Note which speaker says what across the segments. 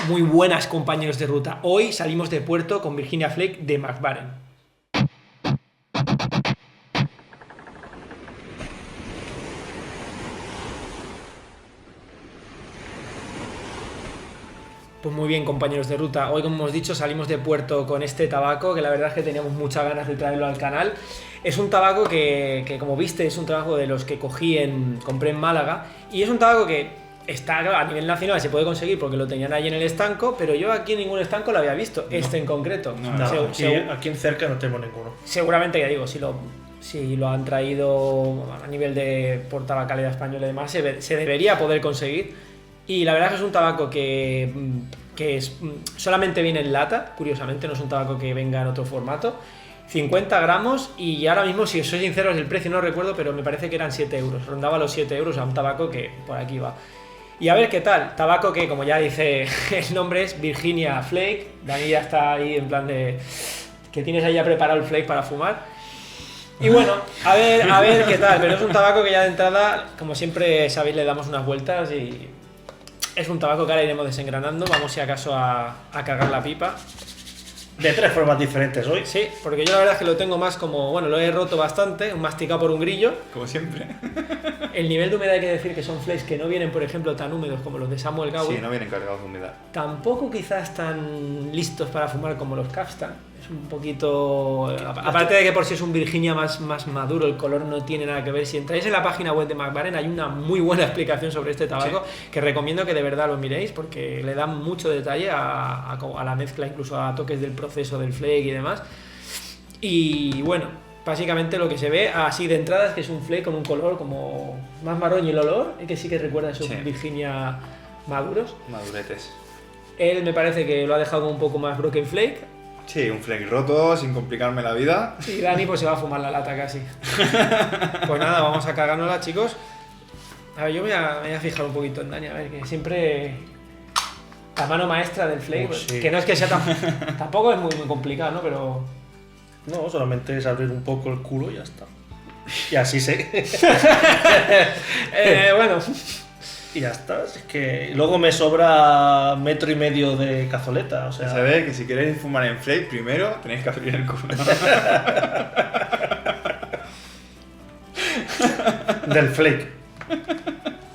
Speaker 1: Muy buenas, compañeros de ruta. Hoy salimos de puerto con Virginia Flake de Mac Baren. Pues muy bien, compañeros de ruta. Hoy, como hemos dicho, salimos de puerto con este tabaco, que la verdad es que teníamos muchas ganas de traerlo al canal. Es un tabaco que como viste, es un tabaco de los que compré en Málaga. Y es un tabaco que está a nivel nacional, se puede conseguir porque lo tenían allí en el estanco, pero yo aquí en ningún estanco lo había visto, este en concreto.
Speaker 2: Aquí en cerca no tengo ninguno.
Speaker 1: Seguramente, ya digo, si lo han traído a nivel de por tabacalidad española y demás, se debería poder conseguir. Y la verdad es que es un tabaco que solamente viene en lata, curiosamente, no es un tabaco que venga en otro formato. 50 gramos y ahora mismo, si os soy sincero, el precio no recuerdo, pero me parece que eran 7 euros. Rondaba los 7 euros a un tabaco que por aquí va. Y a ver qué tal. Tabaco que, como ya dice el nombre, es Virginia Flake. Dani ya está ahí en plan de que tienes ahí ya preparado el flake para fumar. Y bueno, a ver qué tal. Pero es un tabaco que ya de entrada, como siempre sabéis, le damos unas vueltas y es un tabaco que ahora iremos desengranando. Vamos si acaso a cargar la pipa.
Speaker 2: De 3 formas diferentes hoy.
Speaker 1: Sí, porque yo la verdad es que lo tengo más como, bueno, lo he roto bastante, masticado por un grillo.
Speaker 3: Como siempre.
Speaker 1: El nivel de humedad hay que decir que son flakes que no vienen, por ejemplo, tan húmedos como los de Samuel Gower.
Speaker 3: Sí, no vienen cargados de humedad.
Speaker 1: Tampoco quizás tan listos para fumar como los Capstan. Es un poquito... Aparte de que por si es un Virginia más maduro, el color no tiene nada que ver. Si entráis en la página web de Mac Baren hay una muy buena explicación sobre este tabaco, sí, que recomiendo que de verdad lo miréis porque le dan mucho detalle a la mezcla, incluso a toques del proceso del flake y demás. Y bueno, básicamente lo que se ve así de entrada es que es un flake con un color como más marrón y el olor, que sí que recuerda a esos, sí, Virginia maduros.
Speaker 3: Maduretes.
Speaker 1: Él me parece que lo ha dejado un poco más broken flake.
Speaker 3: Sí, un flake roto, sin complicarme la vida.
Speaker 1: Y Dani pues se va a fumar la lata casi. Pues nada, vamos a cagárnosla, chicos. A ver, yo me voy a fijar un poquito en Dani, a ver, que siempre la mano maestra del flake, sí, que no es que sea tampoco es muy complicado, ¿no? Pero...
Speaker 2: No, solamente es abrir un poco el culo y ya está. Y así se...
Speaker 1: bueno...
Speaker 2: Y ya está, es que luego me sobra 1,5 metros de cazoleta, o sea...
Speaker 3: Sabéis que si queréis fumar en flake, primero tenéis que abrir el culo.
Speaker 2: Del flake.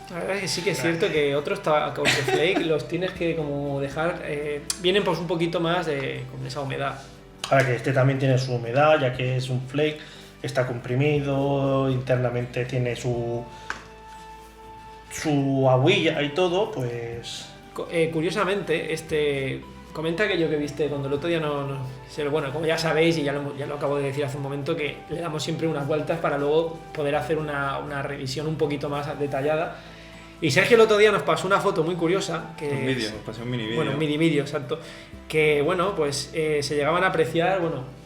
Speaker 1: La verdad es que sí que es cierto que otros tabacos de flake los tienes que como dejar... vienen pues un poquito más con esa humedad.
Speaker 2: Ahora que este también tiene su humedad, ya que es un flake, está comprimido, internamente tiene su aguilla y todo, pues...
Speaker 1: Curiosamente, comenta aquello que viste cuando el otro día bueno, como ya sabéis y ya lo acabo de decir hace un momento, que le damos siempre unas vueltas para luego poder hacer una revisión un poquito más detallada. Y Sergio el otro día nos pasó una foto muy curiosa.
Speaker 3: Un vídeo, nos pasó un mini vídeo.
Speaker 1: Bueno, un mini vídeo, exacto. Que bueno, pues se llegaban a apreciar, bueno...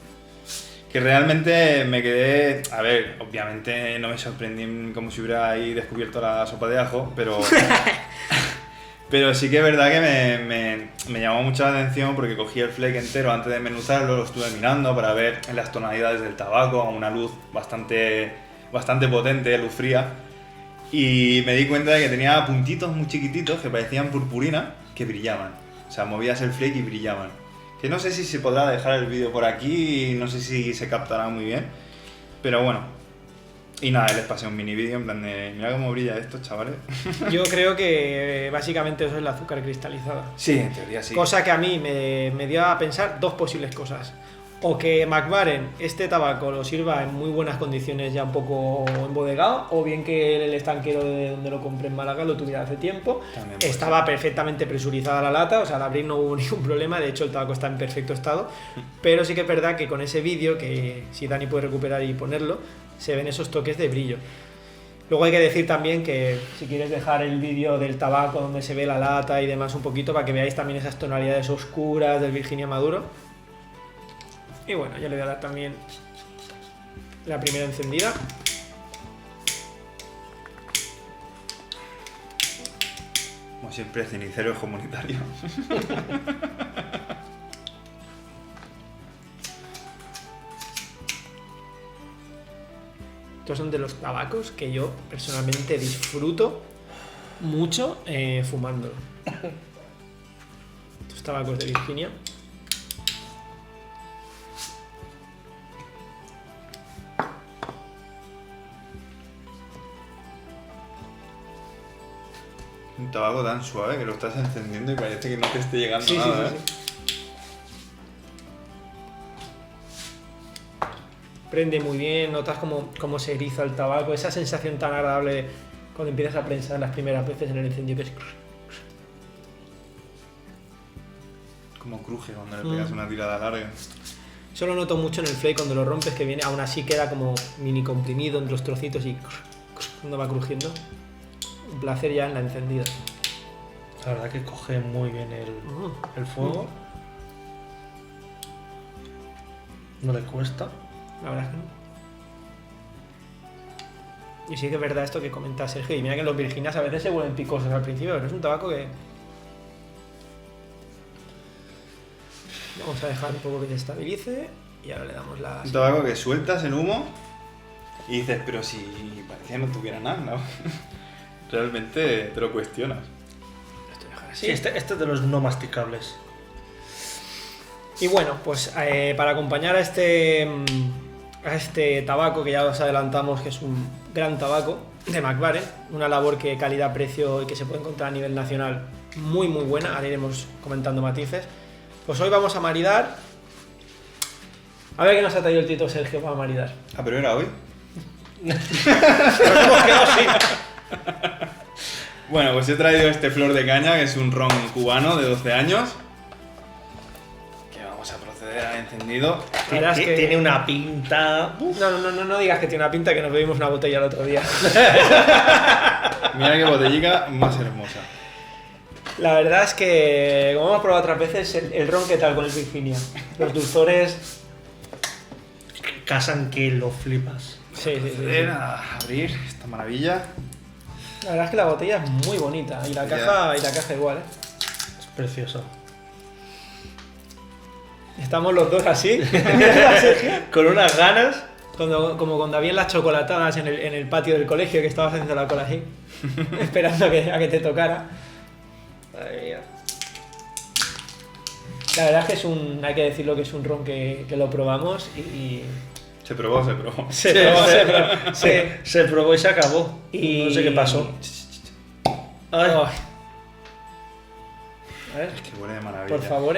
Speaker 3: Que realmente me quedé... A ver, obviamente no me sorprendí como si hubiera ahí descubierto la sopa de ajo, pero... pero sí que es verdad que me llamó mucho la atención porque cogí el flake entero antes de desmenuzarlo, lo estuve mirando para ver las tonalidades del tabaco a una luz bastante potente, luz fría. Y me di cuenta de que tenía puntitos muy chiquititos que parecían purpurina que brillaban. O sea, movías el flake y brillaban. Que no sé si se podrá dejar el vídeo por aquí, no sé si se captará muy bien, pero bueno. Y nada, les pasé un mini vídeo en plan de, mira cómo brilla esto, chavales.
Speaker 1: Yo creo que básicamente eso es el azúcar cristalizada.
Speaker 3: Sí, en teoría sí.
Speaker 1: Cosa que a mí me dio a pensar dos posibles cosas. O que Mac Baren este tabaco lo sirva en muy buenas condiciones ya un poco embodegado, o bien que el estanquero de donde lo compré en Málaga lo tuviera hace tiempo. Estaba perfectamente presurizada la lata, o sea, al abrir no hubo ningún problema, de hecho el tabaco está en perfecto estado, pero sí que es verdad que con ese vídeo, que si Dani puede recuperar y ponerlo, se ven esos toques de brillo. Luego hay que decir también que si quieres dejar el vídeo del tabaco donde se ve la lata y demás un poquito para que veáis también esas tonalidades oscuras del Virginia maduro. Y bueno, ya le voy a dar también la primera encendida.
Speaker 3: Como siempre, cenicero es comunitario.
Speaker 1: Estos son de los tabacos que yo personalmente disfruto mucho fumándolo. Estos tabacos de Virginia.
Speaker 3: Un tabaco tan suave que lo estás encendiendo y parece que no te esté llegando
Speaker 1: Sí,
Speaker 3: nada,
Speaker 1: sí,
Speaker 3: ¿eh?
Speaker 1: sí. Prende muy bien, notas cómo se eriza el tabaco, esa sensación tan agradable cuando empiezas a prensar las primeras veces en el incendio que es...
Speaker 3: Como cruje cuando le pegas una tirada larga.
Speaker 1: Eso lo noto mucho en el flake cuando lo rompes, que viene, aún así queda como mini comprimido entre los trocitos y cuando va crujiendo. Un placer ya en la encendida.
Speaker 2: La verdad que coge muy bien el fuego. No le cuesta.
Speaker 1: La verdad es que no. Y sí que es verdad esto que comenta Sergio. Y mira que los virginias a veces se vuelven picosos al principio, pero es un tabaco que... Vamos a dejar un poco que se estabilice y ahora le damos la...
Speaker 3: Un tabaco que sueltas el humo y dices, pero si parecía que no tuviera nada, ¿no? Realmente te lo cuestionas.
Speaker 1: Esto dejar así.
Speaker 2: Sí, este es de los no masticables.
Speaker 1: Y bueno, pues para acompañar a este tabaco que ya os adelantamos que es un gran tabaco de McBaren, una labor que calidad-precio y que se puede encontrar a nivel nacional muy muy buena, ahora iremos comentando matices. Pues hoy vamos a maridar. A ver qué nos ha traído el Tito Sergio para maridar.
Speaker 3: Ah, pero era hoy.
Speaker 2: Nos hemos quedado sin.
Speaker 3: Bueno, pues he traído este Flor de Caña, que es un ron cubano de 12 años. Que vamos a proceder al encendido.
Speaker 1: Verás que-
Speaker 2: Tiene una pinta.
Speaker 1: No digas que tiene una pinta, que nos bebimos una botella el otro día.
Speaker 3: Mira qué botellica más hermosa.
Speaker 1: La verdad es que, como hemos probado otras veces, el ron, ¿qué tal con el Virginia? Los dulzores...
Speaker 2: Casan que lo flipas.
Speaker 1: Sí.
Speaker 3: Proceder a abrir esta maravilla.
Speaker 1: La verdad es que la botella es muy bonita y la caja igual, ¿eh?
Speaker 2: Es precioso.
Speaker 1: Estamos los dos así,
Speaker 2: Con unas ganas.
Speaker 1: como cuando había las chocolatadas en el patio del colegio que estabas haciendo la cola así, esperando a que te tocara.
Speaker 2: Madre mía.
Speaker 1: La verdad es que hay que decirlo que es un ron que lo probamos y
Speaker 3: Se probó.
Speaker 1: se probó.
Speaker 2: Se probó y se acabó.
Speaker 1: Y-
Speaker 2: No sé qué pasó. Ay,
Speaker 1: Ay. A ver,
Speaker 3: Es que huele de maravilla.
Speaker 1: por favor,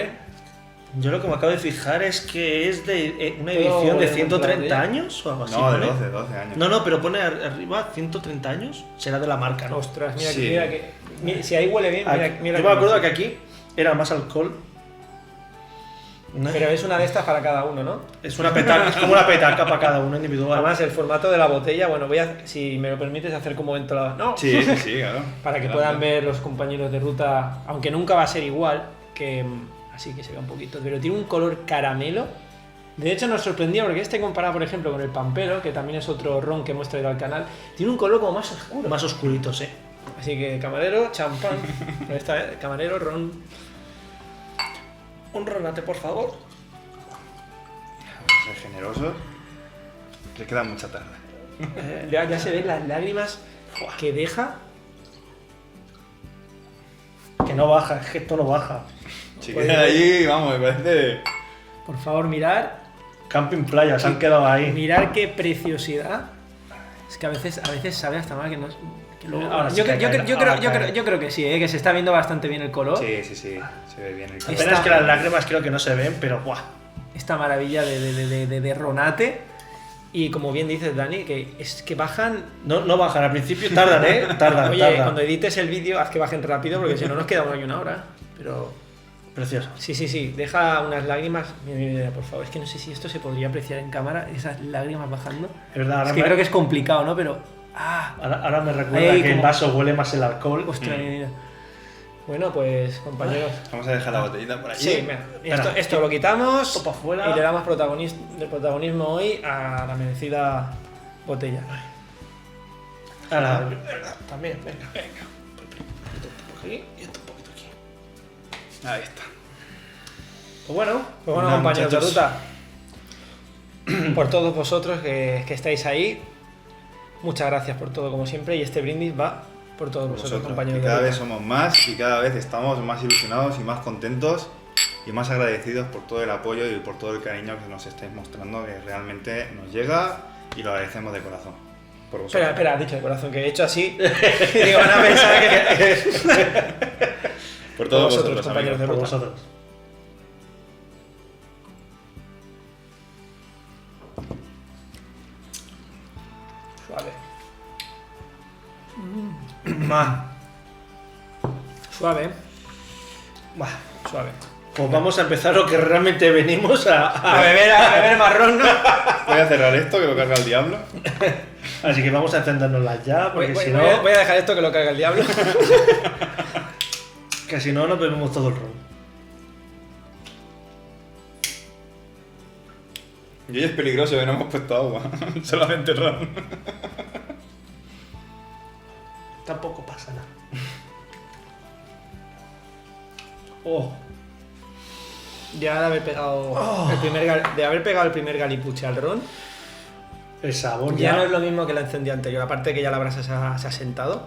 Speaker 2: yo lo que me acabo de fijar es que es de una
Speaker 1: Todo
Speaker 2: edición de
Speaker 1: de
Speaker 2: 130
Speaker 1: control,
Speaker 2: años o algo así.
Speaker 3: No, de
Speaker 2: pone.
Speaker 3: 12 años.
Speaker 2: No, pero pone arriba 130 años. Será de la marca, ¿no?
Speaker 1: ostras, mira,
Speaker 3: Sí.
Speaker 1: si ahí huele bien, mira,
Speaker 2: Aquí-
Speaker 1: mira
Speaker 2: yo me acuerdo que aquí era más alcohol.
Speaker 1: Pero es una de estas para cada uno, ¿no?
Speaker 2: Es una petaca, es como una petaca para cada uno individual.
Speaker 1: Además, el formato de la botella, bueno, si me lo permites, hacer como momento la... No,
Speaker 3: Sí, claro.
Speaker 1: para que
Speaker 3: Adelante.
Speaker 1: puedan ver los compañeros de ruta, aunque nunca va a ser igual, que así que se vea un poquito, pero tiene un color caramelo. De hecho nos sorprendía porque comparado por ejemplo con el Pampero, que también es otro ron que hemos traído al canal, tiene un color como más oscuro.
Speaker 2: Más oscuritos, ¿eh?
Speaker 1: Así que camarero, champán, camarero, ron.
Speaker 2: Un ronate, por favor.
Speaker 3: Vamos a ser generosos. Le queda mucha tarde.
Speaker 1: Ya se ven las lágrimas que deja.
Speaker 2: Que no baja, es que esto no baja.
Speaker 3: Si
Speaker 1: Pues-
Speaker 3: queda allí, vamos, me parece.
Speaker 1: Por favor, mirar
Speaker 2: Camping playa, se han quedado ahí.
Speaker 1: Mirar qué preciosidad. Es que a veces sabe hasta mal que no. Que luego-
Speaker 2: Ahora sí
Speaker 1: yo,
Speaker 2: que
Speaker 1: yo-
Speaker 2: cae,
Speaker 1: yo
Speaker 2: ahora
Speaker 1: creo,
Speaker 2: cae.
Speaker 1: yo creo que sí, que se está viendo bastante bien el color.
Speaker 3: Sí, se ve bien el color.
Speaker 2: Apenas que las lágrimas creo que no se ven, pero ¡buah!
Speaker 1: Esta maravilla de ronate. Y como bien dices, Dani, que es que bajan.
Speaker 2: No bajan, al principio tardan, ¿eh? Tardan,
Speaker 1: Oye,
Speaker 2: tardan.
Speaker 1: cuando edites el vídeo, haz que bajen rápido porque si no nos queda una hora. Pero.
Speaker 2: Precioso.
Speaker 1: Sí, deja unas lágrimas. Mira, por favor, es que no sé si esto se podría apreciar en cámara, esas lágrimas bajando.
Speaker 2: Es verdad, ahora,
Speaker 1: Es que creo que es complicado, ¿no? Pero.
Speaker 2: ahora me recuerda
Speaker 1: Ahí,
Speaker 2: que el
Speaker 1: como-
Speaker 2: vaso huele más el alcohol.
Speaker 1: Ostras, mira. Bueno, pues, compañeros.
Speaker 3: Vamos a dejar la botellita por allí.
Speaker 1: Sí, mira,
Speaker 2: Espera.
Speaker 1: esto lo quitamos
Speaker 2: Esto pa' afuera.
Speaker 1: y le damos protagonismo hoy a la merecida botella.
Speaker 2: Ahora, también, venga. Esto un poco aquí y esto un poquito aquí.
Speaker 3: Ahí está.
Speaker 1: Pues bueno,
Speaker 2: Nada,
Speaker 1: compañeros de
Speaker 2: muchachos.
Speaker 1: ruta, por todos vosotros que estáis ahí, muchas gracias por todo como siempre y este brindis va por todos vosotros,
Speaker 3: que
Speaker 1: compañeros de
Speaker 3: cada
Speaker 1: ruta.
Speaker 3: vez somos más y cada vez estamos más ilusionados y más contentos y más agradecidos por todo el apoyo y por todo el cariño que nos estáis mostrando, que realmente nos llega y lo agradecemos de corazón. Por vosotros.
Speaker 1: Espera, has dicho de corazón, que he hecho así. Y digo, van a pensar que...
Speaker 3: Por todos
Speaker 1: vosotros,
Speaker 3: vosotros,
Speaker 1: compañeros
Speaker 3: amigos.
Speaker 2: Por
Speaker 1: ruta.
Speaker 2: vosotros.
Speaker 1: Suave.
Speaker 2: Más.
Speaker 1: Suave,
Speaker 2: Buah.
Speaker 1: suave.
Speaker 2: Pues vamos a empezar lo que realmente venimos
Speaker 1: A beber marrón, ¿no?
Speaker 3: Voy a cerrar esto, que lo carga el diablo.
Speaker 2: Así que vamos a encendérnoslas ya, porque si no,
Speaker 1: Voy a dejar esto que lo carga el diablo.
Speaker 2: que si no nos bebemos todo el ron.
Speaker 3: Y hoy es peligroso que no hemos puesto agua, solamente ron.
Speaker 2: Tampoco pasa nada. Oh,
Speaker 1: Ya de haber pegado el primer galipuche al ron,
Speaker 2: el sabor
Speaker 1: ya
Speaker 2: ya.
Speaker 1: no es lo mismo que la encendida anterior. Aparte que ya la brasa se ha sentado.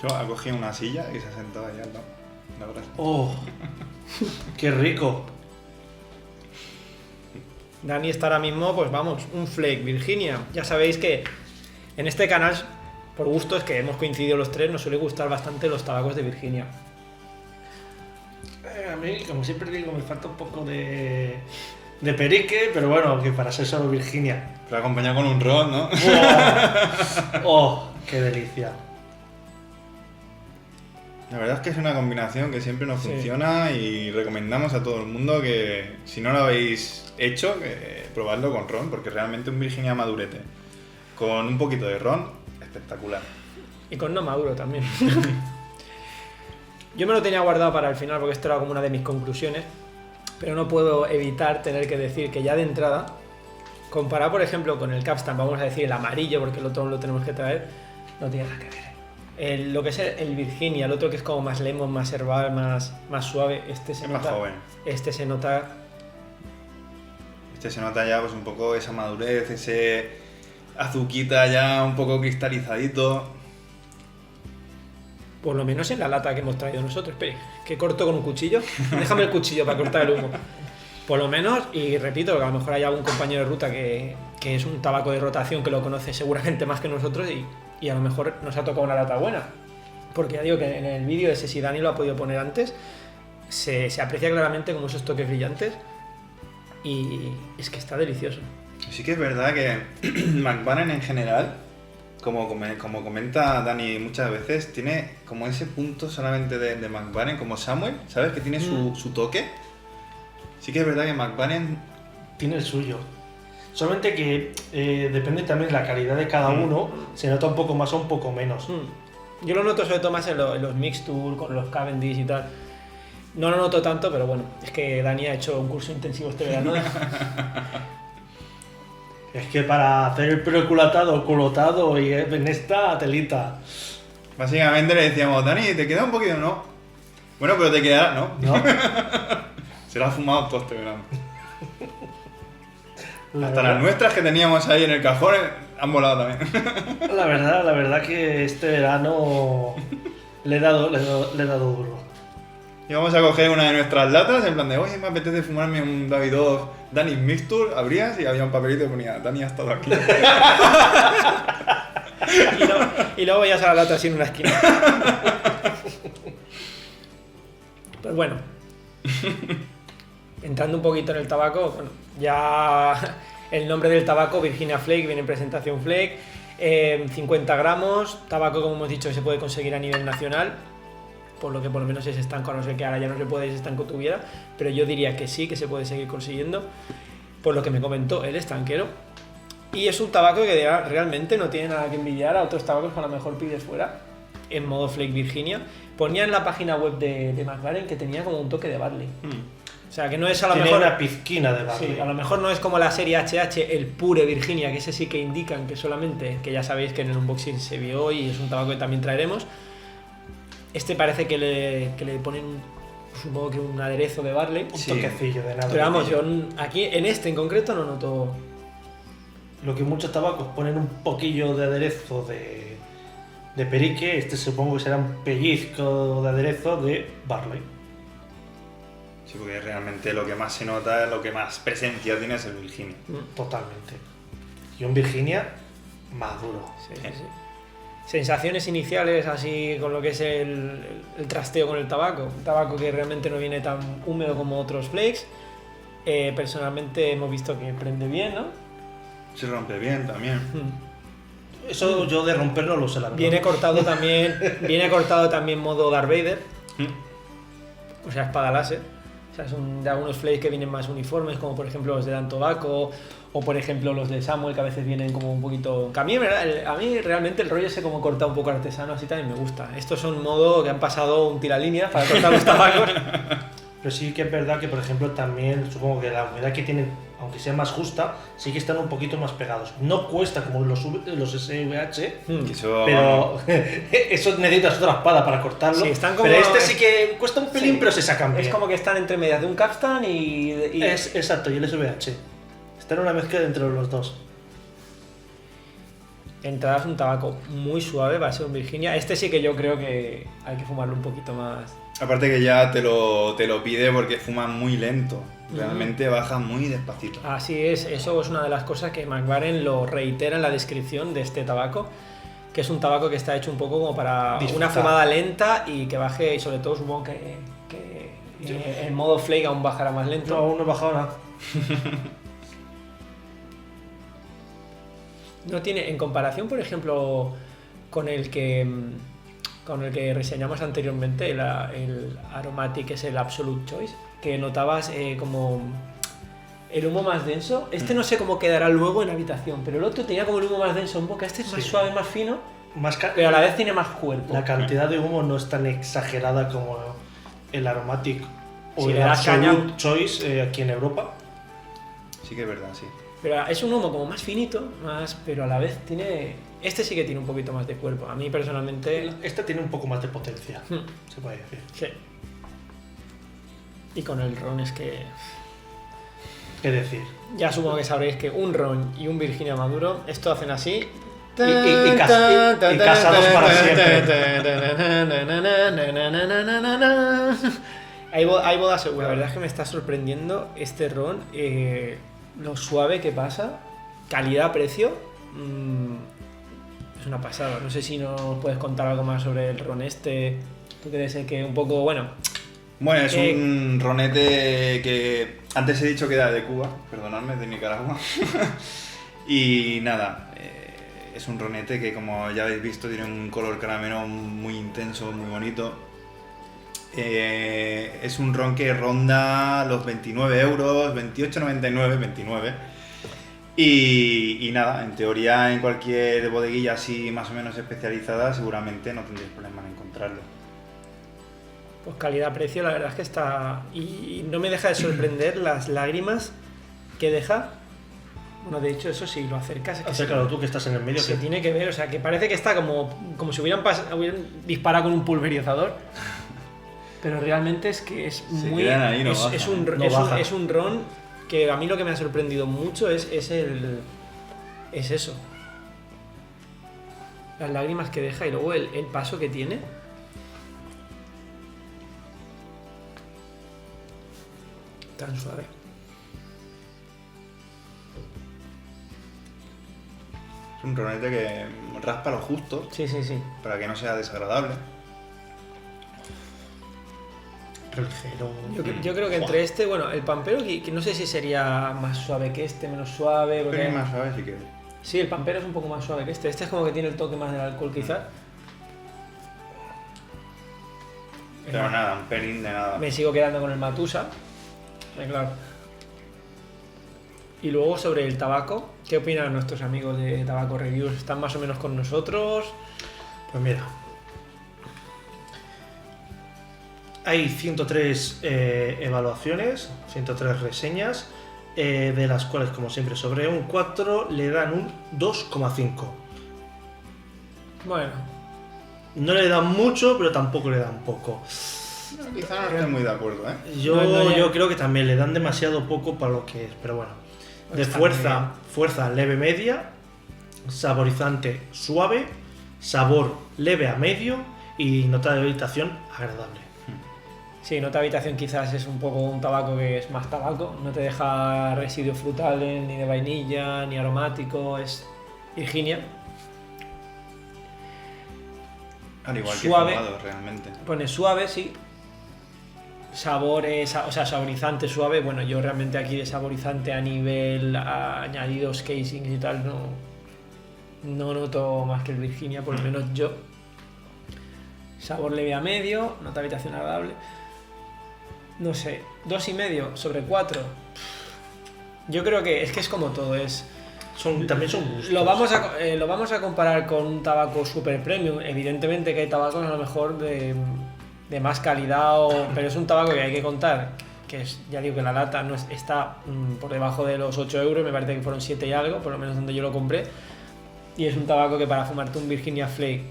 Speaker 3: Yo ha cogido una silla y se ha sentado allá al lado. La brasa.
Speaker 2: Oh, qué rico.
Speaker 1: Dani está ahora mismo, pues vamos, un flake Virginia. Ya sabéis que en este canal, por gustos que hemos coincidido los tres, nos suele gustar bastante los tabacos de Virginia.
Speaker 2: A mí, como siempre digo, me falta un poco de perique, pero bueno, que para ser solo Virginia.
Speaker 3: Pero acompañado con un ron, ¿no?
Speaker 2: Oh, oh, qué delicia.
Speaker 3: La verdad es que es una combinación que siempre nos
Speaker 1: Sí.
Speaker 3: funciona y recomendamos a todo el mundo que si no lo habéis hecho, que probadlo con ron, porque realmente un Virginia madurete con un poquito de ron, espectacular.
Speaker 1: Y con no maduro también. Yo me lo tenía guardado para el final porque esto era como una de mis conclusiones, pero no puedo evitar tener que decir que ya de entrada, comparado por ejemplo con el Capstan, vamos a decir el amarillo, porque el otro lo tenemos que traer, no tiene nada que ver. Lo que es el Virginia, el otro que es como más lemon, más herbal, más suave, este se
Speaker 3: Es más
Speaker 1: nota.
Speaker 3: joven.
Speaker 1: Este se nota.
Speaker 3: Este se nota ya pues un poco esa madurez, ese azuquita ya un poco cristalizadito.
Speaker 1: Por lo menos en la lata que hemos traído nosotros. Espere, que corto con un cuchillo. Déjame el cuchillo para cortar el humo. Por lo menos, y repito, que a lo mejor hay algún compañero de ruta que es un tabaco de rotación que lo conoce seguramente más que nosotros y a lo mejor nos ha tocado una lata buena. Porque ya digo que en el vídeo ese, si Dani lo ha podido poner antes, se aprecia claramente como esos toques brillantes y es que está delicioso.
Speaker 3: Sí que es verdad que McBaren en general, como comenta Dani muchas veces, tiene como ese punto solamente de McBaren, como Samuel, ¿sabes? Que tiene su toque. Sí que es verdad que McBaren
Speaker 2: Tiene el suyo. Solamente que depende también de la calidad de cada uno, se nota un poco más o un poco menos.
Speaker 1: Yo lo noto sobre todo más en los Mix Tour, con los Cavendish y tal. No lo noto tanto, pero bueno, es que Dani ha hecho un curso intensivo este verano.
Speaker 2: Es que para hacer el preculatado, colotado y en esta telita,
Speaker 3: básicamente le decíamos, Dani, ¿te queda un poquito? No. Bueno, pero te quedará, ¿no?
Speaker 2: ¿no?
Speaker 3: Se lo ha fumado todo este verano.
Speaker 2: La
Speaker 3: Hasta
Speaker 2: verdad-
Speaker 3: las nuestras que teníamos ahí en el cajón han volado también.
Speaker 2: La verdad que este verano le he dado duro.
Speaker 3: Y vamos a coger una de nuestras latas en plan de, oye, me apetece fumarme un David 2 Dani Mixture, abrías y había un papelito que ponía, Dani ha estado aquí.
Speaker 1: y luego veías a la lata así en una esquina. Pues bueno, entrando un poquito en el tabaco, bueno, ya el nombre del tabaco, Virginia Flake, viene en presentación Flake, 50 gramos, tabaco como hemos dicho que se puede conseguir a nivel nacional, por lo que por lo menos es estanco, a no ser que ahora ya no se puede, ese estanco tuviera, pero yo diría que sí, que se puede seguir consiguiendo, por lo que me comentó el estanquero. Y es un tabaco que realmente no tiene nada que envidiar a otros tabacos que a lo mejor pides fuera, en modo Flake Virginia. Ponía en la página web de McLaren que tenía como un toque de Barley. O sea, que no es a lo
Speaker 2: Tiene
Speaker 1: mejor...
Speaker 2: una pizquina de Barley.
Speaker 1: Sí, a lo mejor no es como la serie HH, el Pure Virginia, que ese sí que indican que solamente, que ya sabéis que en el unboxing se vio y es un tabaco que también traeremos. Este parece que le ponen, supongo que un aderezo de Barley.
Speaker 2: Un
Speaker 3: Sí.
Speaker 2: toquecillo de nada.
Speaker 1: Pero vamos, yo aquí en este en concreto no
Speaker 2: lo que muchos tabacos ponen un poquillo de aderezo de perique, este supongo que será un pellizco de aderezo de Barley.
Speaker 3: Sí, porque realmente lo que más se nota, lo que más presencia tiene es el Virginia.
Speaker 2: Totalmente. Y un Virginia maduro.
Speaker 1: Sí, sí, sí. Sensaciones iniciales así con lo que es el trasteo con el tabaco. Un tabaco que realmente no viene tan húmedo como otros flakes. Personalmente hemos visto que prende bien, ¿no?
Speaker 3: Se rompe bien también.
Speaker 2: Eso yo de romper no lo sé, la verdad.
Speaker 1: Viene cortado también modo Darth Vader. O sea, espada láser. O sea, son de algunos flakes que vienen más uniformes, como por ejemplo los de Dan Tobacco, o por ejemplo los de Samuel, que a veces vienen como un poquito... Que a mí realmente el rollo ese como cortado un poco artesano, así también me gusta. Estos son modo que han pasado un tiralíneas para cortar los tabacos.
Speaker 2: Pero sí que es verdad que, por ejemplo, también supongo que la humedad que tienen, aunque sea más justa, sí que están un poquito más pegados. No cuesta como los SVH, pero eso necesitas otra espada para cortarlo.
Speaker 1: Sí, están como...
Speaker 2: Pero este sí que cuesta un pelín,
Speaker 1: Sí.
Speaker 2: pero se sacan bien.
Speaker 1: Es como que están entre medias de un capstan y...
Speaker 2: Exacto, y el SVH. Está en una mezcla entre los dos.
Speaker 1: Entrada es un tabaco muy suave, va a ser un Virginia. Este sí que yo creo que hay que fumarlo un poquito más.
Speaker 3: Aparte que ya te lo pide porque fuma muy lento. Realmente baja muy despacito.
Speaker 1: Así es, eso es una de las cosas que McLaren lo reitera en la descripción de este tabaco, que es un tabaco que está hecho un poco como para
Speaker 2: disfrutar.
Speaker 1: una fumada lenta y que baje, y sobre todo supongo que en modo flake aún bajará más lento.
Speaker 2: No, aún no he bajado nada.
Speaker 1: No tiene, en comparación, por ejemplo, con el que reseñamos anteriormente, el Aromatic, que es el Absolute Choice, que notabas como el humo más denso. Este no sé cómo quedará luego en habitación, pero el otro tenía como el humo más denso en boca. Este es más suave, más fino, pero a la vez tiene más cuerpo.
Speaker 2: La cantidad de humo no es tan exagerada como el Aromatic o
Speaker 1: Si
Speaker 2: el
Speaker 1: le das caña-
Speaker 2: Absolute Choice aquí en Europa.
Speaker 3: Sí que es verdad, sí.
Speaker 1: Pero es un humo como más finito, pero a la vez tiene... Este sí que tiene un poquito más de cuerpo. A mí personalmente...
Speaker 2: Este tiene un poco más de potencia, se puede decir.
Speaker 1: Sí. Y con el ron es que...
Speaker 2: Es decir,
Speaker 1: Ya supongo que sabréis que un ron y un Virginia maduro, esto hacen así...
Speaker 2: y casados para
Speaker 1: Hay boda segura. La verdad es que me está sorprendiendo este ron, lo suave que pasa, calidad-precio, es una pasada. No sé si nos puedes contar algo más sobre el ron este. Tú crees que un poco, bueno...
Speaker 3: Bueno, es un ronete que antes he dicho que era de Cuba, perdonadme, de Nicaragua. Y nada, es un ronete que, como ya habéis visto, tiene un color caramelo muy intenso, muy bonito. Es un ron que ronda los 29 euros, 28,99, 29. Y nada, en teoría en cualquier bodeguilla así más o menos especializada seguramente no tendréis problema en encontrarlo.
Speaker 1: Pues calidad-precio, la verdad es que está... Y no me deja de sorprender las lágrimas que deja. Bueno, de hecho, eso sí, lo acercas...
Speaker 2: acércalo tú que estás en el medio.
Speaker 1: Se tiene que ver, o sea, que parece que está como si hubieran disparado con un pulverizador. Pero realmente es que es
Speaker 3: Se
Speaker 1: muy...
Speaker 3: quedan ahí, no
Speaker 1: es,
Speaker 3: bajan.
Speaker 1: es un,
Speaker 2: No
Speaker 1: es, un,
Speaker 2: bajan.
Speaker 1: es un ron que a mí lo que me ha sorprendido mucho es eso. Las lágrimas que deja y luego el paso que tiene. Tan suave.
Speaker 3: Es un ronete que raspa lo justo
Speaker 1: Sí, sí, sí.
Speaker 3: para que no sea desagradable.
Speaker 2: Ligero.
Speaker 1: Yo creo que entre este, bueno, el Pampero, que no sé si sería más suave que este, menos suave.
Speaker 3: Un
Speaker 1: Porque...
Speaker 3: pelín más suave si quieres.
Speaker 1: Sí, el Pampero es un poco más suave que este. Este es como que tiene el toque más del alcohol, quizás.
Speaker 3: Pero nada, un pelín de nada.
Speaker 1: Me sigo quedando con el Matusa. Claro. Y luego sobre el tabaco, ¿qué opinan nuestros amigos de Tabaco Reviews? ¿Están más o menos con nosotros?
Speaker 2: Pues mira, hay 103 evaluaciones, 103 reseñas, de las cuales, como siempre, sobre un 4 le dan un 2,5.
Speaker 1: Bueno,
Speaker 2: No le dan mucho, pero tampoco le dan poco.
Speaker 3: Quizá no estoy muy de acuerdo, ¿eh?
Speaker 2: Yo,
Speaker 1: No,
Speaker 2: yo creo que también le dan demasiado poco para lo que es, pero bueno. De fuerza leve media, saborizante suave, sabor leve a medio y nota de habitación agradable.
Speaker 1: Sí, nota de habitación quizás es un poco un tabaco que es más tabaco, no te deja residuos frutales, ni de vainilla, ni aromático, es Virginia.
Speaker 3: Al igual
Speaker 1: Suave.
Speaker 3: que fumado, realmente.
Speaker 1: Pone suave, sí. Sabores, o sea, saborizante suave. Bueno, yo realmente aquí de saborizante a nivel añadidos, casings y tal, no noto más que el Virginia, por lo menos yo. Sabor leve a medio, nota de habitación agradable. No sé, 2,5 sobre 4. Yo creo que es como todo,
Speaker 2: También son gustos.
Speaker 1: Lo vamos a comparar con un tabaco super premium. Evidentemente que hay tabacos a lo mejor de más calidad, pero es un tabaco que hay que contar, que ya digo que la lata no está por debajo de los 8 euros, me parece que fueron 7 y algo, por lo menos donde yo lo compré. Y es un tabaco que para fumarte un Virginia Flake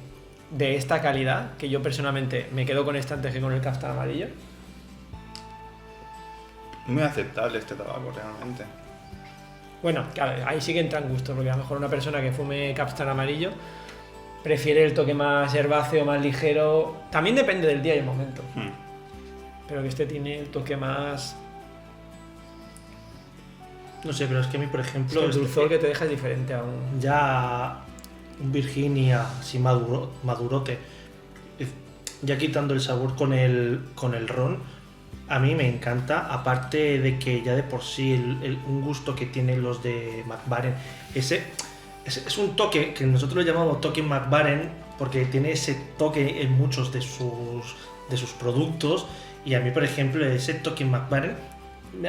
Speaker 1: de esta calidad, que yo personalmente me quedo con este antes que con el Capstan amarillo.
Speaker 3: Muy aceptable este tabaco, realmente.
Speaker 1: Bueno, claro, ahí sí que entran gustos, porque a lo mejor una persona que fume Capstan amarillo prefiere el toque más herbáceo, más ligero. También depende del día y el momento. Pero que este tiene el toque más...
Speaker 2: No sé, pero es que a mí, por ejemplo...
Speaker 1: el dulzor que te deja es diferente a un...
Speaker 2: Ya un Virginia así madurote, ya quitando el sabor con el ron, a mí me encanta, aparte de que ya de por sí un gusto que tienen los de Mac Baren, es un toque que nosotros le llamamos toque Mac Baren porque tiene ese toque en muchos de sus productos, y a mí, por ejemplo, ese toque Mac Baren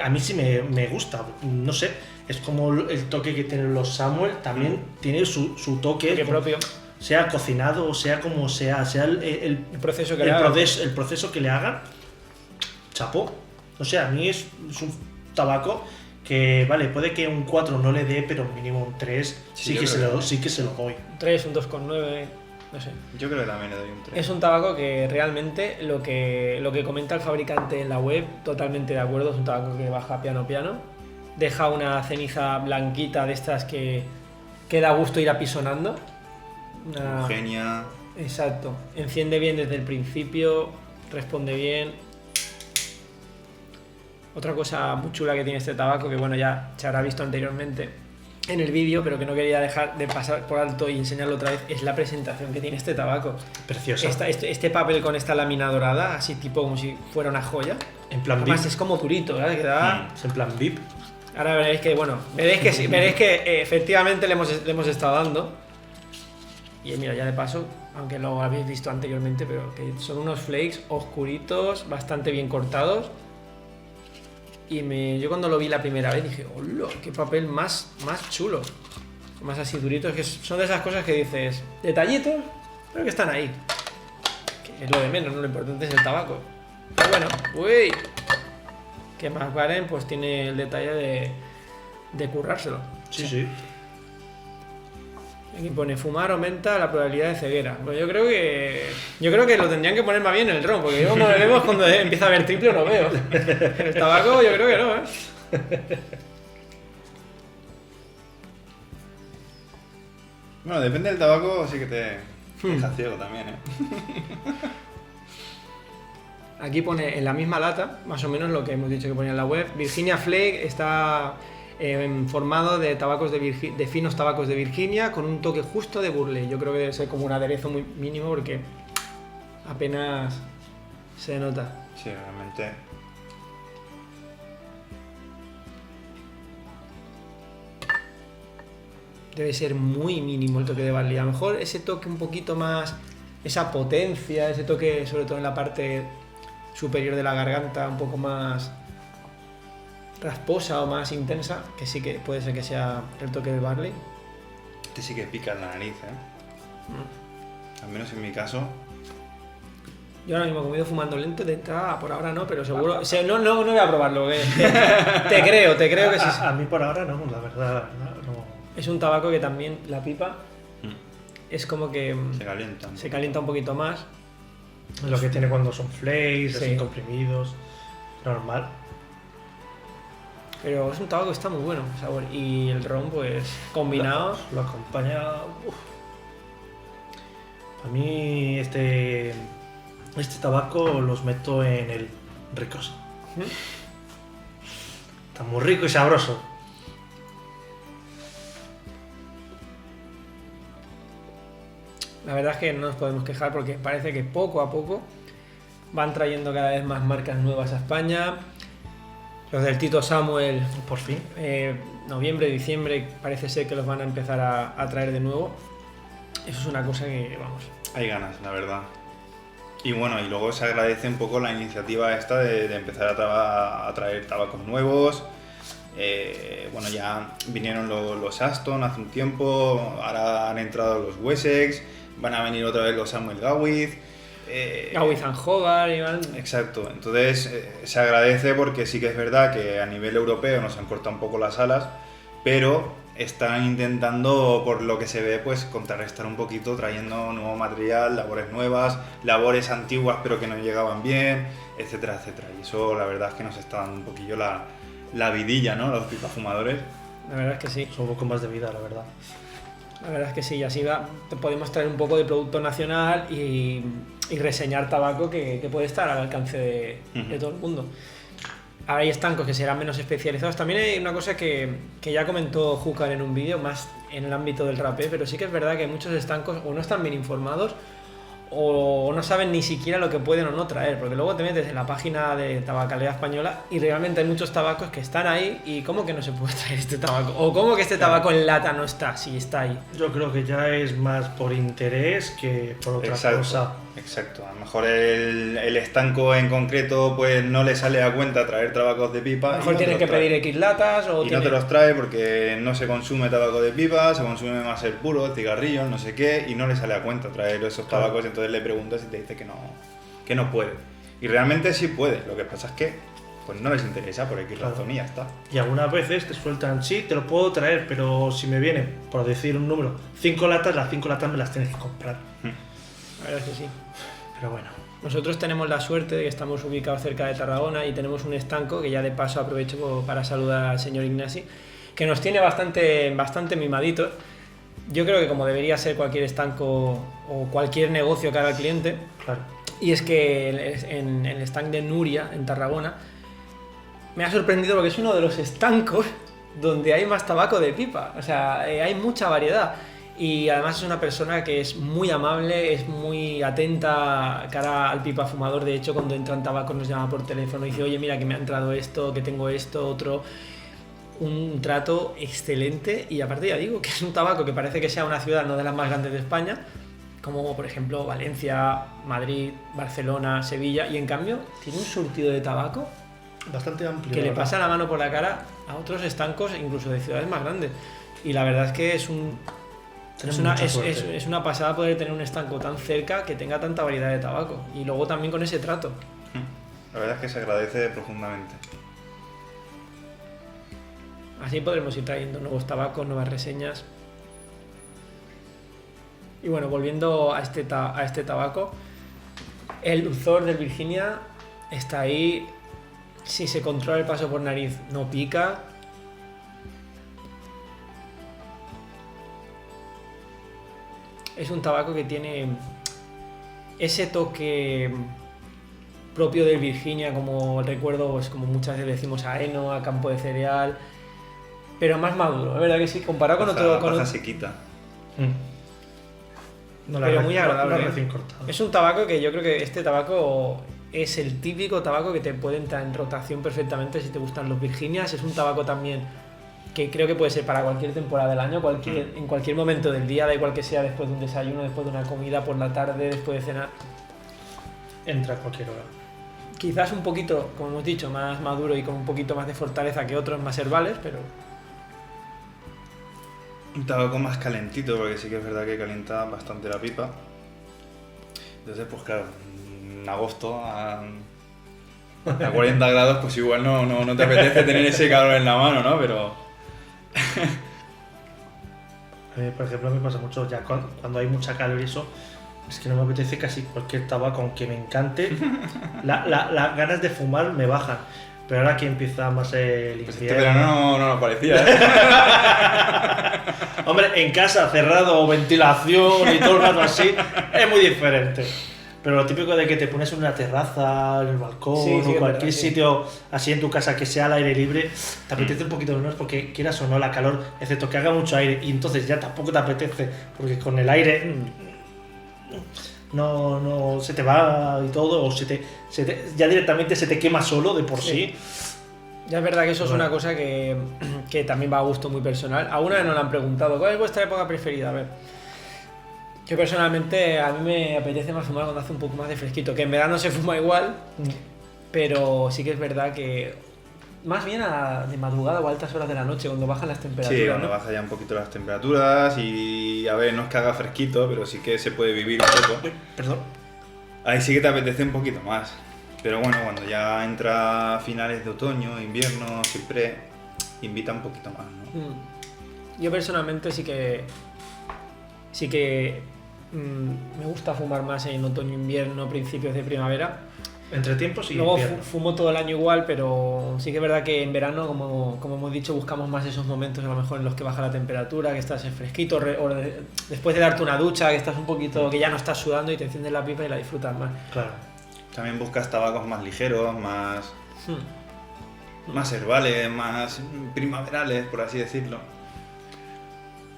Speaker 2: a mí sí me gusta, no sé, es como el toque que tienen los Samuel, también tiene su toque
Speaker 1: propio.
Speaker 2: Sea cocinado o sea como sea el
Speaker 1: proceso que
Speaker 2: el proceso que le hagan, chapó. O sea, a mí es un tabaco que, vale, puede que un 4 no le dé, pero mínimo un 3 sí que se lo doy.
Speaker 1: Un 3, un 2,9, no sé.
Speaker 3: Yo creo que también le doy un 3.
Speaker 1: Es un tabaco que realmente lo que comenta el fabricante en la web, totalmente de acuerdo, es un tabaco que baja piano piano, deja una ceniza blanquita de estas que da gusto ir apisonando.
Speaker 3: Homogénea.
Speaker 1: Exacto, enciende bien desde el principio, responde bien. Otra cosa muy chula que tiene este tabaco, que bueno, ya se habrá visto anteriormente en el vídeo, pero que no quería dejar de pasar por alto y enseñarlo otra vez, es la presentación que tiene este tabaco.
Speaker 2: Preciosa.
Speaker 1: Este papel con esta lámina dorada, así tipo como si fuera una joya.
Speaker 2: En plan
Speaker 1: Además
Speaker 2: VIP.
Speaker 1: es como durito, ¿verdad? Que da...
Speaker 2: Es en plan VIP.
Speaker 1: Ahora veréis que, bueno, veréis que efectivamente le hemos estado dando. Y mira, ya de paso, aunque lo habéis visto anteriormente, pero que son unos flakes oscuritos, bastante bien cortados. Y yo cuando lo vi la primera vez dije, ¡hola! ¡Qué papel más chulo! Más así duritos, que son de esas cosas que dices, detallitos, pero que están ahí. Que es lo de menos, ¿no? Lo importante es el tabaco. Pero bueno, ¡uy! Que Mac Baren pues tiene el detalle de currárselo.
Speaker 2: Sí.
Speaker 1: Aquí pone, fumar aumenta la probabilidad de ceguera. Pues yo creo que lo tendrían que poner más bien en el ron, porque yo cuando bebemos, cuando empieza a haber triple lo veo. El tabaco yo creo que no,
Speaker 3: Bueno, depende del tabaco, sí que te deja ciego también,
Speaker 1: Aquí pone en la misma lata, más o menos lo que hemos dicho que ponía en la web, Virginia Flake está formado de tabacos de finos tabacos de Virginia con un toque justo de Burley. Yo creo que debe ser como un aderezo muy mínimo porque apenas se nota.
Speaker 3: Sí, realmente.
Speaker 1: Debe ser muy mínimo el toque de Barley. A lo mejor ese toque un poquito más, esa potencia, ese toque sobre todo en la parte superior de la garganta, un poco más rasposa o más intensa, que sí que puede ser que sea el toque de Barley.
Speaker 3: Este sí que pica en la nariz, Al menos en mi caso.
Speaker 1: Yo ahora mismo, como he ido fumando lento, de entrada por ahora no, pero seguro... No voy a probarlo, te creo que sí.
Speaker 2: A mí por ahora no, la verdad no.
Speaker 1: Es un tabaco que también, la pipa, es como que... Se calienta un poquito más.
Speaker 2: Es lo que tiene cuando son flakes,
Speaker 1: Sí.
Speaker 2: así comprimidos, normal.
Speaker 1: Pero es un tabaco que está muy bueno, el sabor. Y el ron, pues, combinado.
Speaker 2: Lo acompaña. A mí este tabaco los meto en el ricos. Está muy rico y sabroso.
Speaker 1: La verdad es que no nos podemos quejar porque parece que poco a poco van trayendo cada vez más marcas nuevas a España. Los del Tito Samuel,
Speaker 2: Por fin.
Speaker 1: Noviembre, diciembre, parece ser que los van a empezar a traer de nuevo. Eso es una cosa que, vamos...
Speaker 3: Hay ganas, la verdad. Y bueno, y luego se agradece un poco la iniciativa esta de empezar a traer tabacos nuevos. Bueno, ya vinieron los Aston hace un tiempo, ahora han entrado los Wessex, van a venir otra vez los Samuel Gawith.
Speaker 1: Gawith and Hogarth, Iván.
Speaker 3: Exacto, entonces se agradece porque sí que es verdad que a nivel europeo nos han cortado un poco las alas, pero están intentando, por lo que se ve, pues contrarrestar un poquito, trayendo nuevo material, labores nuevas, labores antiguas pero que no llegaban bien, etcétera, etcétera. Y eso la verdad es que nos está dando un poquillo la vidilla, ¿no? Los pipafumadores.
Speaker 1: La verdad es que sí.
Speaker 2: Son un poco más de vida, la verdad.
Speaker 1: La verdad es que sí, y así podemos traer un poco de producto nacional y reseñar tabaco que puede estar al alcance de todo el mundo. Ahora hay estancos que serán menos especializados. También hay una cosa que ya comentó Júcar en un vídeo, más en el ámbito del rapé, pero sí que es verdad que muchos estancos o no están bien informados o no saben ni siquiera lo que pueden o no traer, porque luego te metes en la página de Tabacalera Española y realmente hay muchos tabacos que están ahí y ¿cómo que no se puede traer este tabaco? O ¿cómo que este tabaco en lata no está, si está ahí?
Speaker 2: Yo creo que ya es más por interés que por otra cosa.
Speaker 3: Exacto, a lo mejor el estanco en concreto pues no le sale a cuenta traer tabacos de pipa.
Speaker 1: A lo mejor tienen que pedir X latas o...
Speaker 3: Y no te los trae porque no se consume tabaco de pipa, se consume más el puro, el cigarrillo, no sé qué, y no le sale a cuenta traer esos tabacos, entonces le preguntas y te dice que no puede. Y realmente sí puede, lo que pasa es que pues no les interesa por X razón y ya está.
Speaker 2: Y algunas veces te sueltan, sí, te lo puedo traer, pero si me vienen, por decir un número, 5 latas, las 5 latas me las tienes que comprar.
Speaker 1: La verdad es que sí.
Speaker 2: Pero bueno.
Speaker 1: Nosotros tenemos la suerte de que estamos ubicados cerca de Tarragona y tenemos un estanco que ya de paso aprovecho para saludar al señor Ignasi, que nos tiene bastante mimaditos. Yo creo que como debería ser cualquier estanco o cualquier negocio cara al cliente.
Speaker 2: Claro.
Speaker 1: Y es que en el stand de Nuria, en Tarragona, me ha sorprendido porque es uno de los estancos donde hay más tabaco de pipa. O sea, hay mucha variedad. Y además es una persona que es muy amable, es muy atenta cara al pipa fumador. De hecho, cuando entran tabacos nos llama por teléfono y dice, oye, mira que me ha entrado esto, que tengo esto, otro. Un trato excelente y aparte ya digo que es un tabaco que parece que sea una ciudad no de las más grandes de España, como por ejemplo Valencia, Madrid, Barcelona, Sevilla, y en cambio tiene un surtido de tabaco
Speaker 2: bastante amplio
Speaker 1: que le pasa la mano por la cara a otros estancos incluso de ciudades más grandes. Y la verdad es que es una pasada poder tener un estanco tan cerca que tenga tanta variedad de tabaco y luego también con ese trato.
Speaker 3: La verdad es que se agradece profundamente.
Speaker 1: Así podremos ir trayendo nuevos tabacos, nuevas reseñas. Y bueno, volviendo a este tabaco, el dulzor del Virginia está ahí. Si se controla el paso por nariz, no pica. Es un tabaco que tiene ese toque propio del Virginia, como recuerdo, pues como muchas veces decimos a heno, a campo de cereal, pero más maduro, es verdad que sí, comparado con otro...
Speaker 3: Paja sequita.
Speaker 2: No,
Speaker 1: pero muy agradable.
Speaker 2: Recién cortado.
Speaker 1: Es un tabaco que yo creo que este tabaco es el típico tabaco que te puede entrar en rotación perfectamente si te gustan los Virginias. Es un tabaco también que creo que puede ser para cualquier temporada del año, en cualquier momento del día, da igual que sea después de un desayuno, después de una comida, por la tarde, después de cenar.
Speaker 2: Entra a cualquier hora.
Speaker 1: Quizás un poquito, como hemos dicho, más maduro y con un poquito más de fortaleza que otros más herbales, pero...
Speaker 3: Un tabaco más calentito, porque sí que es verdad que calienta bastante la pipa. Entonces, pues claro, en agosto a 40 grados, pues igual no te apetece tener ese calor en la mano, ¿no? Pero...
Speaker 2: A mí, por ejemplo, me pasa mucho ya cuando hay mucha calor y eso, es que no me apetece casi cualquier tabaco, aunque me encante. Las ganas de fumar me bajan. Pero ahora que empieza más el
Speaker 3: Pues
Speaker 2: invierno...
Speaker 3: este verano no nos parecía, ¿eh?
Speaker 2: Hombre, en casa, cerrado, ventilación y todo el rato así, es muy diferente. Pero lo típico de que te pones en una terraza, en el balcón,
Speaker 1: Sí,
Speaker 2: o
Speaker 1: es
Speaker 2: cualquier
Speaker 1: verdad, sí.
Speaker 2: sitio así en tu casa que sea al aire libre, te apetece un poquito menos porque quieras o no la calor, excepto que haga mucho aire, y entonces ya tampoco te apetece, porque con el aire no se te va y todo, o ya directamente se te quema solo de por sí.
Speaker 1: Ya es verdad que eso es
Speaker 2: Bueno.
Speaker 1: una cosa que también va a gusto muy personal. A una vez nos lo han preguntado, ¿cuál es vuestra época preferida? A ver, yo personalmente a mí me apetece más fumar cuando hace un poco más de fresquito, que en verano se fuma igual, pero sí que es verdad que más bien de madrugada o a altas horas de la noche, cuando bajan las temperaturas.
Speaker 3: Sí, cuando
Speaker 1: ¿no?
Speaker 3: baja ya un poquito las temperaturas y a ver, no es que haga fresquito, pero sí que se puede vivir un poco.
Speaker 2: Perdón.
Speaker 3: Ahí sí que te apetece un poquito más. Pero bueno, cuando ya entra finales de otoño, invierno, siempre invita un poquito más, ¿no?
Speaker 1: Yo personalmente sí que me gusta fumar más en otoño, invierno, principios de primavera.
Speaker 2: Entre tiempos y
Speaker 1: Luego
Speaker 2: invierno.
Speaker 1: fumo todo el año igual, pero sí que es verdad que en verano, como hemos dicho, buscamos más esos momentos a lo mejor en los que baja la temperatura, que estás en fresquito, después de darte una ducha, que estás un poquito, que ya no estás sudando y te enciendes la pipa y la disfrutas más.
Speaker 2: Claro.
Speaker 3: También buscas tabacos más ligeros, más herbales, más primaverales, por así decirlo.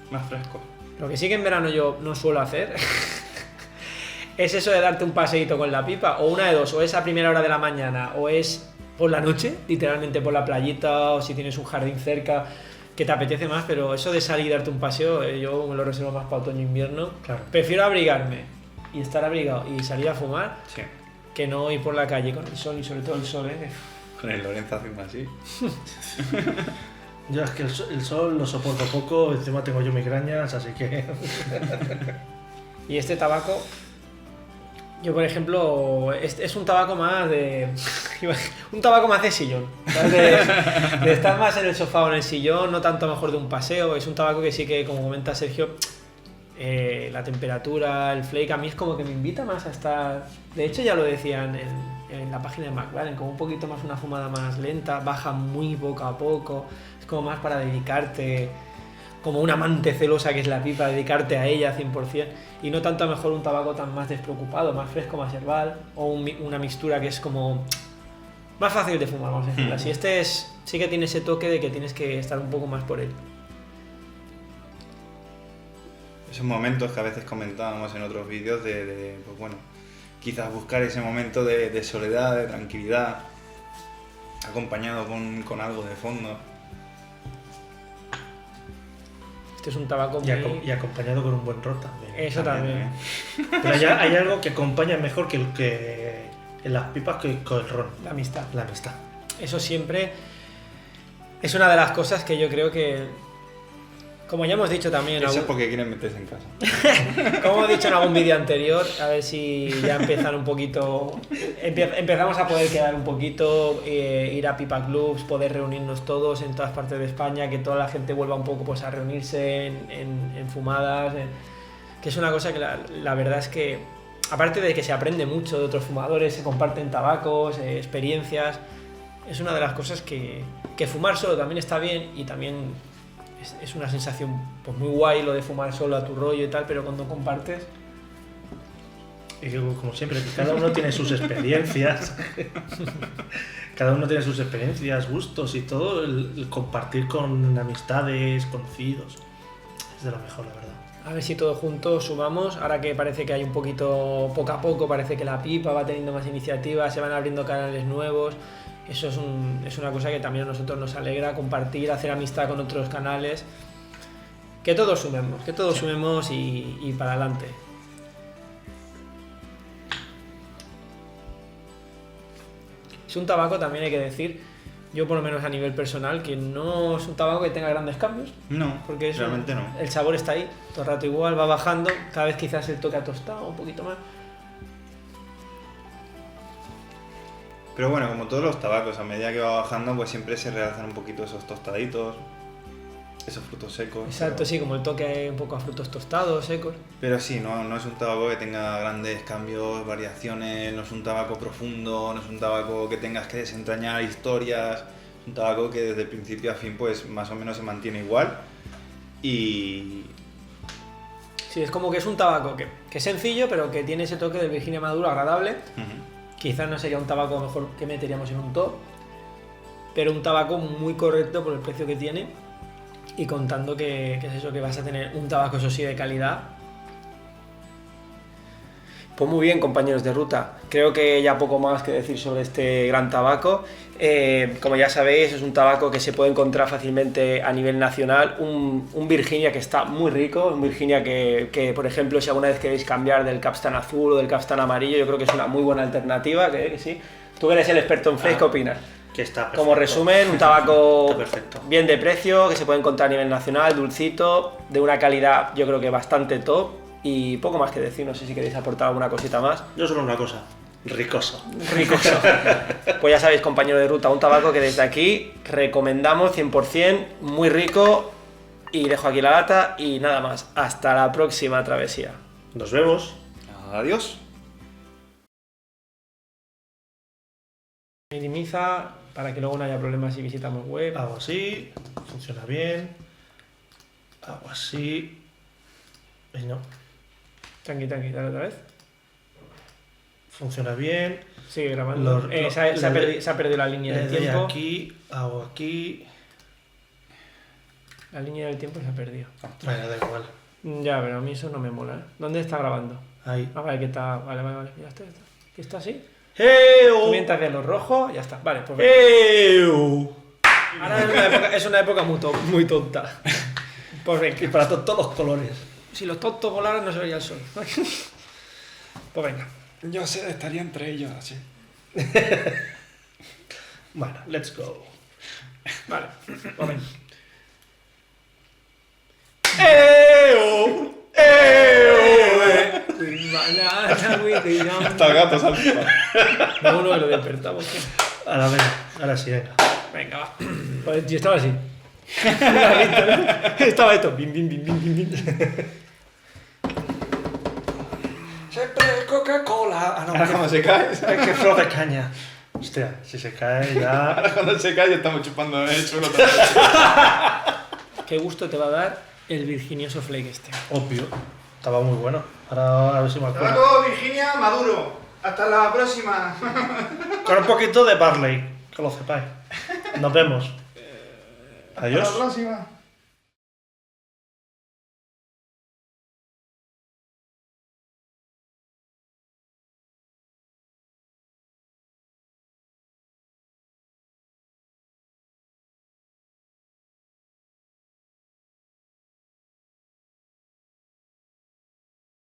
Speaker 3: Más frescos.
Speaker 1: Lo que sí que en verano yo no suelo hacer es eso de darte un paseíto con la pipa, o una de dos, o es a primera hora de la mañana, o es por la noche, literalmente por la playita, o si tienes un jardín cerca, que te apetece más, pero eso de salir y darte un paseo, yo me lo reservo más para otoño e invierno.
Speaker 2: Claro.
Speaker 1: Prefiero abrigarme y estar abrigado y salir a fumar,
Speaker 3: Sí.
Speaker 1: que no ir por la calle con el sol, y sobre todo el sol,
Speaker 3: Con el Lorenzo haciendo así.
Speaker 2: Yo es que el sol lo soporto poco, encima tengo yo migrañas, así que...
Speaker 1: Y este tabaco, yo por ejemplo, es un tabaco más de... un tabaco más de sillón, ¿sabes? De estar más en el sofá o en el sillón, no tanto a lo mejor de un paseo. Es un tabaco que sí que, como comenta Sergio, la temperatura, el flake, a mí es como que me invita más a estar... De hecho ya lo decían en la página de McLaren, como un poquito más una fumada más lenta, baja muy poco a poco, es como más para dedicarte... como una amante celosa que es la pipa, dedicarte a ella 100%, y no tanto a lo mejor un tabaco tan más despreocupado, más fresco, más herbal, o una mixtura que es como más fácil de fumar, vamos a decirlo así. Este sí que tiene ese toque de que tienes que estar un poco más por él.
Speaker 3: Esos momentos que a veces comentábamos en otros vídeos pues bueno, quizás buscar ese momento de soledad, de tranquilidad, acompañado con algo de fondo.
Speaker 1: Este es un tabaco muy...
Speaker 2: Y acompañado con un buen rock también.
Speaker 1: Eso también.
Speaker 2: Pero hay algo que acompaña mejor que en las pipas que con el ron.
Speaker 1: La amistad.
Speaker 2: La amistad.
Speaker 1: Eso siempre es una de las cosas que yo creo que, como ya hemos dicho también...
Speaker 3: Eso es porque quieren meterse en casa.
Speaker 1: Como hemos dicho en algún vídeo anterior, a ver si ya empiezan un poquito... Empezamos a poder quedar un poquito, ir a pipa clubs, poder reunirnos todos en todas partes de España, que toda la gente vuelva un poco pues, a reunirse en fumadas, que es una cosa que la verdad es que, aparte de que se aprende mucho de otros fumadores, se comparten tabacos, experiencias, es una de las cosas que fumar solo también está bien, y también es una sensación pues, muy guay lo de fumar solo a tu rollo y tal, pero cuando compartes...
Speaker 2: Y que, como siempre, que cada uno tiene sus experiencias. Cada uno tiene sus experiencias, gustos y todo. El compartir con amistades, conocidos, es de lo mejor, la verdad.
Speaker 1: A ver si todos juntos sumamos, ahora que parece que hay un poquito, poco a poco, parece que la pipa va teniendo más iniciativas, se van abriendo canales nuevos. Eso es una cosa que también a nosotros nos alegra, compartir, hacer amistad con otros canales. Que todos sumemos y para adelante. Es un tabaco, también hay que decir, yo por lo menos a nivel personal, que no es un tabaco que tenga grandes cambios.
Speaker 3: No,
Speaker 1: Porque
Speaker 3: realmente no.
Speaker 1: El sabor está ahí, todo el rato igual, va bajando, cada vez quizás el toque ha tostado un poquito más.
Speaker 3: Pero bueno, como todos los tabacos, a medida que va bajando, pues siempre se realzan un poquito esos tostaditos. esos frutos secos.
Speaker 1: Exacto,
Speaker 3: pero...
Speaker 1: sí, como el toque un poco a frutos tostados, secos.
Speaker 3: Pero sí, no es un tabaco que tenga grandes cambios, variaciones, no es un tabaco profundo, no es un tabaco que tengas que desentrañar historias, es un tabaco que desde principio a fin pues más o menos se mantiene igual y...
Speaker 1: Sí, es como que es un tabaco que es sencillo, pero que tiene ese toque de Virginia Maduro agradable. Quizás no sería un tabaco mejor que meteríamos en un top, pero un tabaco muy correcto por el precio que tiene y contando que es eso, que vas a tener un tabaco, eso sí, de calidad. Pues muy bien, compañeros de ruta, creo que ya poco más que decir sobre este gran tabaco. Como ya sabéis, es un tabaco que se puede encontrar fácilmente a nivel nacional, un Virginia que está muy rico, un Virginia que, por ejemplo, si alguna vez queréis cambiar del Capstan azul o del Capstan amarillo, yo creo que es una muy buena alternativa, que sí. Tú que eres el experto en flakes, ¿qué opinas?
Speaker 2: Que está perfecto.
Speaker 1: Como resumen, un tabaco
Speaker 2: perfecto.
Speaker 1: bien de precio, que se puede encontrar a nivel nacional, dulcito, de una calidad yo creo que bastante top y poco más que decir, no sé si queréis aportar alguna cosita más.
Speaker 2: Yo solo una cosa, ricoso.
Speaker 1: Ricoso. Pues ya sabéis, compañero de ruta, un tabaco que desde aquí recomendamos 100%, muy rico, y dejo aquí la lata y nada más. Hasta la próxima travesía.
Speaker 2: Nos vemos.
Speaker 3: Adiós.
Speaker 1: Minimiza para que luego no haya problemas si visitamos web.
Speaker 2: Hago así, funciona bien. Hago así. Y no,
Speaker 1: Tranqui, dale otra vez.
Speaker 2: funciona bien.
Speaker 1: Sigue grabando. Se ha perdido la línea del
Speaker 2: Le doy
Speaker 1: tiempo.
Speaker 2: aquí, hago aquí.
Speaker 1: La línea del tiempo se ha perdido.
Speaker 2: Bueno, da igual.
Speaker 1: Ya, pero a mí eso no me mola, ¿eh? ¿Dónde está grabando?
Speaker 2: Ahí.
Speaker 1: Ah, vale, que está... Vale, ya está. ¿Qué está así?
Speaker 2: ¡Eo!
Speaker 1: Tú mientras que lo rojo, ya está. Vale, pues...
Speaker 2: ¡Eo!
Speaker 1: Ahora es una época muy tonta. Pues
Speaker 2: Y
Speaker 1: venga.
Speaker 2: para todos los colores.
Speaker 1: Si los tontos volaran no se vería el sol. Pues venga.
Speaker 3: Yo sé, estaría entre ellos así.
Speaker 2: Bueno, let's go.
Speaker 1: Vale, pues venga.
Speaker 2: ¡Eo!
Speaker 3: Hasta el gato salta.
Speaker 1: No, que lo despertamos. ¿Qué?
Speaker 2: Ahora venga, ahora sí, venga.
Speaker 1: Venga, va. Pues yo estaba así. Estaba esto. Bim, bim, bim, bim, bim, bim.
Speaker 2: Siempre Coca-Cola. Ah, no,
Speaker 3: Ahora cuando se cae,
Speaker 2: es que flor de caña. Hostia, si se cae ya.
Speaker 3: ahora cuando se cae estamos chupando el suelo también.
Speaker 1: Qué gusto te va a dar el virginioso flake este.
Speaker 2: Obvio. Estaba muy bueno. Ahora a ver si me acuerdo.
Speaker 3: Tabaco Virginia Maduro. Hasta la próxima.
Speaker 2: Con un poquito de Barley, que lo sepáis. Nos vemos.
Speaker 3: Hasta
Speaker 2: Adiós.
Speaker 3: la próxima.